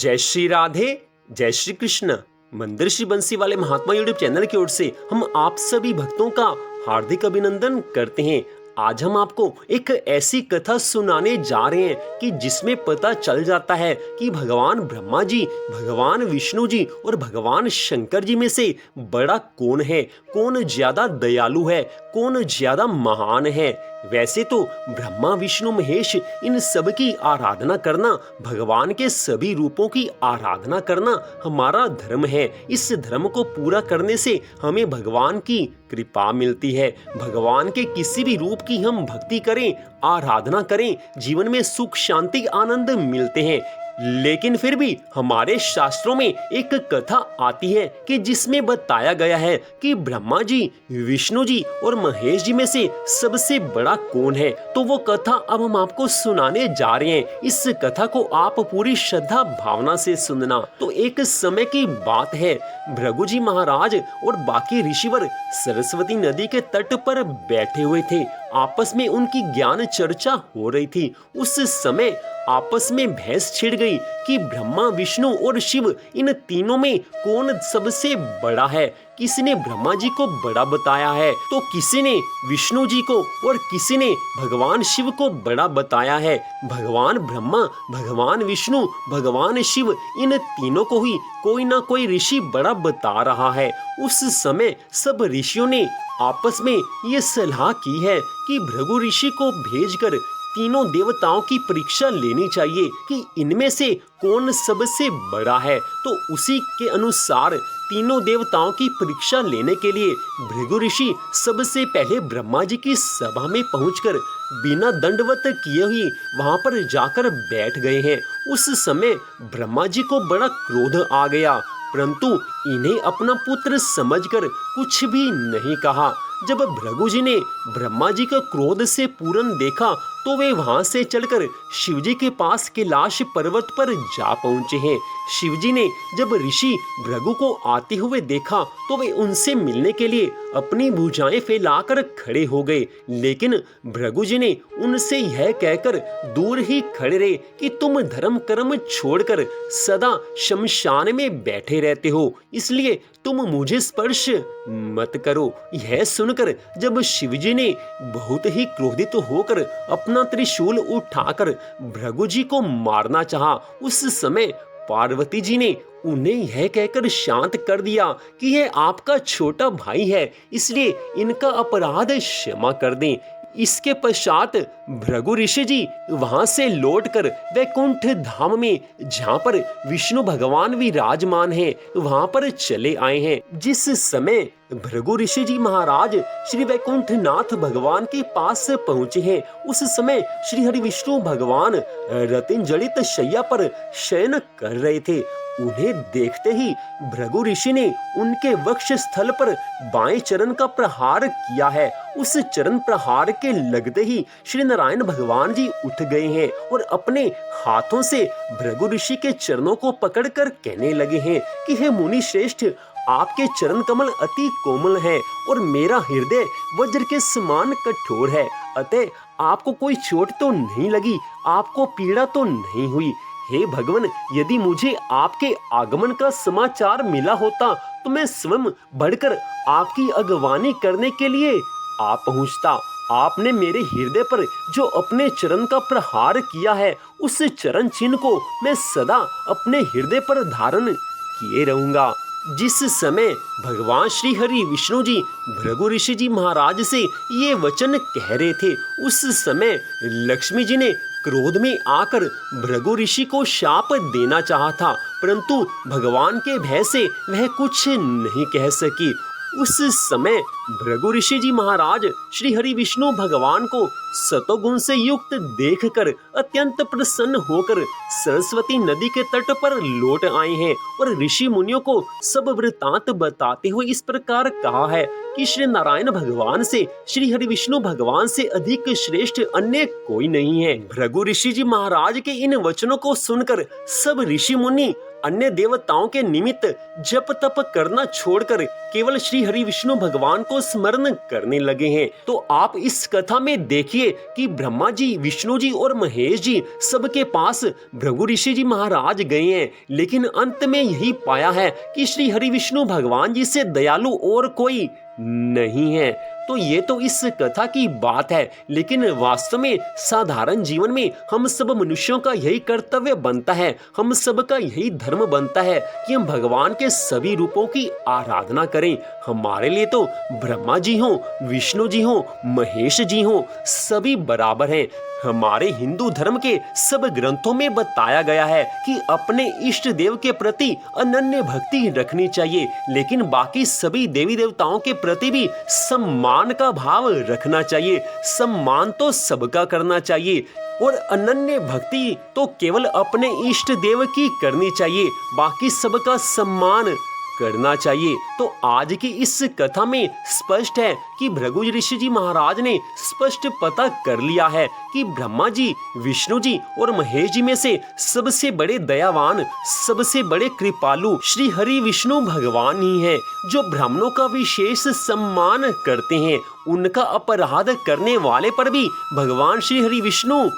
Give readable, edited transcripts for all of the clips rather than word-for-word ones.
जय श्री राधे, जय श्री कृष्ण। मंदिर श्री बंसी वाले महात्मा यूट्यूब चैनल की ओर से हम आप सभी भक्तों का हार्दिक अभिनंदन करते हैं। आज हम आपको एक ऐसी कथा सुनाने जा रहे हैं कि जिसमें पता चल जाता है कि भगवान ब्रह्मा जी, भगवान विष्णु जी और भगवान शंकर जी में से बड़ा कौन है, कौन ज्यादा दयालु है, कौन ज्यादा महान है। वैसे तो ब्रह्मा विष्णु महेश इन सब की आराधना करना, भगवान के सभी रूपों की आराधना करना हमारा धर्म है। इस धर्म को पूरा करने से हमें भगवान की कृपा मिलती है। भगवान के किसी भी रूप की हम भक्ति करें, आराधना करें, जीवन में सुख शांति आनंद मिलते हैं। लेकिन फिर भी हमारे शास्त्रों में एक कथा आती है कि जिसमें बताया गया है कि ब्रह्मा जी, विष्णु जी और महेश जी में से सबसे बड़ा कौन है। तो वो कथा अब हम आपको सुनाने जा रहे हैं। इस कथा को आप पूरी श्रद्धा भावना से सुनना। तो एक समय की बात है, भृगु जी महाराज और बाकी ऋषिवर सरस्वती नदी के तट पर बैठे हुए थे। आपस में उनकी ज्ञान चर्चा हो रही थी। उस समय आपस में बहस छिड़ गई कि ब्रह्मा, विष्णु और शिव इन तीनों में कौन सबसे बड़ा है। किसी ने ब्रह्मा जी को बड़ा बताया है, तो किसी ने विष्णु जी को और किसी ने भगवान शिव को बड़ा बताया है। भगवान ब्रह्मा, भगवान विष्णु, भगवान शिव इन तीनों को ही कोई ना कोई ऋषि बड़ा बता रहा है। उस समय सब ऋषियों ने आपस में ये सलाह की है कि भृगु ऋषि को भेजकर तीनों देवताओं की परीक्षा लेनी चाहिए कि इनमें से कौन सबसे बड़ा है। तो उसी के अनुसार तीनों देवताओं की परीक्षा लेने के लिए भृगु ऋषि सबसे पहले ब्रह्मा जी की सभा में पहुंचकर बिना दंडवत किए ही वहां पर जाकर बैठ गए हैं। उस समय ब्रह्मा जी को बड़ा क्रोध आ गया, परंतु इन्हें अपना पुत्र समझकर कुछ भी नहीं कहा। जब भृगु जी ने ब्रह्मा जी का क्रोध से पूर्ण देखा तो वे वहां से चलकर शिवजी के पास कैलाश पर्वत पर जा पहुंचे हैं। शिवजी ने जब ऋषि भृगु को आते हुए देखा तो वे उनसे मिलने के लिए अपनी भुजाएं फैलाकर खड़े हो गए। लेकिन भृगु जी ने उनसे यह कहकर दूर ही खड़े रहे कि तुम धर्म कर्म छोड़कर सदा शमशान में बैठे रहते हो, इसलिए तुम मुझे स्पर्श मत करो। यह सुनकर जब शिवजी ने बहुत ही क्रोधित होकर अपना त्रिशूल उठाकर भृगु जी को मारना चाहा, उस समय पार्वती जी ने उन्हें यह कहकर शांत कर दिया कि यह आपका छोटा भाई है, इसलिए इनका अपराध क्षमा कर दें। इसके पश्चात भृगु ऋषि जी वहां से लौटकर वैकुंठ धाम में, जहां पर विष्णु भगवान विराजमान हैं, वहां पर चले आए हैं। जिस समय भृगु ऋषि जी महाराज श्री वैकुंठ नाथ भगवान के पास पहुंचे हैं, उस समय श्री हरि विष्णु भगवान रत्न जड़ित शैया पर शयन कर रहे थे। उन्हें देखते ही भृगु ऋषि ने उनके वक्ष स्थल पर बाएं चरण का प्रहार किया है। उस चरण प्रहार के लगते ही श्री नारायण भगवान जी उठ गए हैं और अपने हाथों से भृगु ऋषि के चरणों को पकड़कर कहने लगे हैं कि हे मुनि श्रेष्ठ, आपके चरण कमल अति कोमल है और मेरा हृदय वज्र के समान कठोर है, अतः आपको कोई चोट तो नहीं लगी, आपको पीड़ा तो नहीं हुई। हे भगवान, यदि मुझे आपके आगमन का समाचार मिला होता तो मैं स्वयं बढ़कर आपकी अगवानी करने के लिए आ पहुंचता। आपने मेरे हृदय पर जो अपने चरण का प्रहार किया है, उस चरण चिन्ह को मैं सदा अपने हृदय पर धारण किए रहूंगा। जिस समय भगवान श्री हरि विष्णु जी भृगु ऋषि जी महाराज से ये वचन कह रहे थे, उस समय लक्ष्मी जी ने क्रोध में आकर भृगु ऋषि को शाप देना चाहा था, परंतु भगवान के भय से वह कुछ नहीं कह सकी। उस समय भृगु ऋषि जी महाराज श्री हरि विष्णु भगवान को सतोगुण से युक्त देखकर अत्यंत प्रसन्न होकर सरस्वती नदी के तट पर लौट आए हैं और ऋषि मुनियों को सब वृतांत बताते हुए इस प्रकार कहा है कि श्री नारायण भगवान से, श्री हरि विष्णु भगवान से अधिक श्रेष्ठ अन्य कोई नहीं है। भृगु ऋषि जी महाराज के इन वचनों को सुनकर सब ऋषि मुनि अन्य देवताओं के निमित्त जप तप करना छोड़कर केवल श्री हरि विष्णु भगवान को स्मरण करने लगे हैं। तो आप इस कथा में देखिए कि ब्रह्मा जी, विष्णु जी और महेश जी सबके पास भृगु ऋषि जी महाराज गए हैं, लेकिन अंत में यही पाया है कि श्री हरि विष्णु भगवान जी से दयालु और कोई नहीं है। तो ये तो इस कथा की बात है, लेकिन वास्तव में साधारण जीवन में हम सब मनुष्यों का यही कर्तव्य बनता है, हम सब का यही धर्म बनता है कि हम भगवान के सभी रूपों की आराधना करें। हमारे लिए तो ब्रह्मा जी हो, विष्णु जी हो, महेश जी हो, सभी बराबर हैं। हमारे हिंदू धर्म के सब ग्रंथों में बताया गया है कि अपने इष्ट देव के प्रति अनन्य भक्ति रखनी चाहिए, लेकिन बाकी सभी देवी देवताओं के प्रति भी सम्मान का भाव रखना चाहिए। सम्मान तो सबका करना चाहिए और अनन्य भक्ति तो केवल अपने इष्ट देव की करनी चाहिए, बाकी सबका सम्मान करना चाहिए। तो आज की इस कथा में स्पष्ट है कि भृगु ऋषि जी महाराज ने स्पष्ट पता कर लिया है कि ब्रह्मा जी, विष्णु जी और महेश जी में से सबसे बड़े दयावान, सबसे बड़े कृपालु श्री हरि विष्णु भगवान ही हैं, जो ब्राह्मणों का विशेष सम्मान करते हैं। उनका अपराध करने वाले पर भी भगवान श्री हरि विष्णु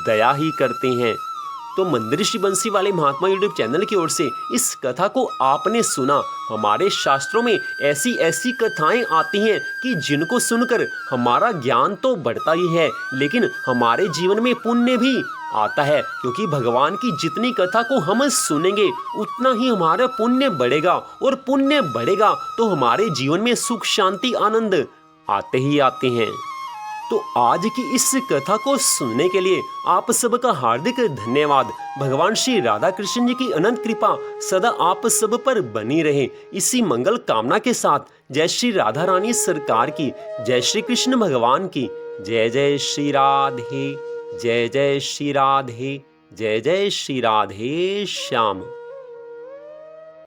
दया ही करते हैं। तो मंदिर श्री बंसी वाले महात्मा यूट्यूब चैनल की ओर से इस कथा को आपने सुना। हमारे शास्त्रों में ऐसी ऐसी कथाएं आती हैं कि जिनको सुनकर हमारा ज्ञान तो बढ़ता ही है, लेकिन हमारे जीवन में पुण्य भी आता है, क्योंकि भगवान की जितनी कथा को हम सुनेंगे उतना ही हमारा पुण्य बढ़ेगा, और पुण्य बढ़ेगा तो हमारे जीवन में सुख शांति आनंद आते ही आते हैं। तो आज की इस कथा को सुनने के लिए आप सबका हार्दिक धन्यवाद। भगवान श्री राधा कृष्ण जी की अनंत कृपा सदा आप सब पर बनी रहे। इसी मंगल कामना के साथ जय श्री राधा रानी सरकार की, जय श्री कृष्ण भगवान की, जय जय श्री राधे, जय जय श्री राधे, जय जय श्री राधे श्याम।